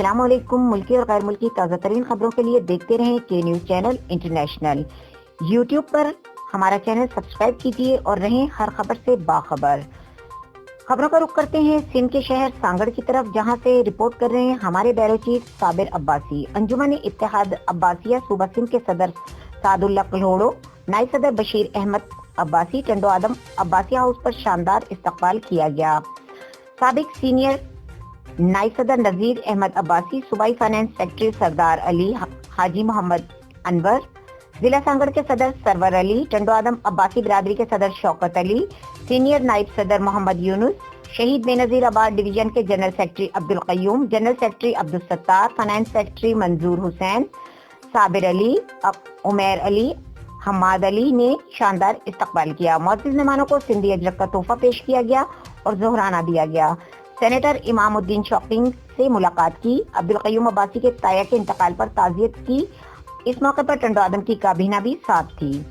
السلام علیکم۔ ملکی اور غیر ملکی تازہ ترین خبروں کے لیے دیکھتے رہیں کے نیوز چینل انٹرنیشنل۔ یوٹیوب پر ہمارا چینل سبسکرائب کیجیے اور رہیں ہر خبر سے باخبر۔ خبروں کا رخ کرتے ہیں سندھ کے شہر سانگڑ کی طرف، جہاں سے رپورٹ کر رہے ہیں ہمارے بیورو چیف صابر عباسی۔ انجمن اتحاد عباسیہ صوبہ سندھ کے صدر سعد اللہ کلہوڑو، نائب صدر بشیر احمد عباسی ٹنڈو آدم عباسیہ ہاؤس پر شاندار استقبال کیا گیا۔ سابق سینئر نائب صدر نذیر احمد عباسی، صوبائی فائنانس سیکرٹری سردار علی حاجی محمد انور، ضلع سانگڑ کے صدر سرور علی، ٹنڈو آدم عباسی برادری کے صدر شوکت علی، سینئر نائب صدر محمد یونس، شہید بے نظیر آباد ڈویژن کے general secretary Abdul Qayyum, general secretary Abdul Sattar, finance secretary Manzoor Hussain, Sabir Ali, Umair Ali, Hammad Ali نے شاندار استقبال کیا۔ معزز مہمانوں کو سندھی اجرک کا تحفہ پیش کیا گیا اور ظہرانہ دیا گیا۔ سینیٹر امام الدین شوقینگ سے ملاقات کی، عبدالقیوم عباسی کے تایا کے انتقال پر تعزیت کی۔ اس موقع پر ٹنڈو آدم کی کابینہ بھی ساتھ تھی۔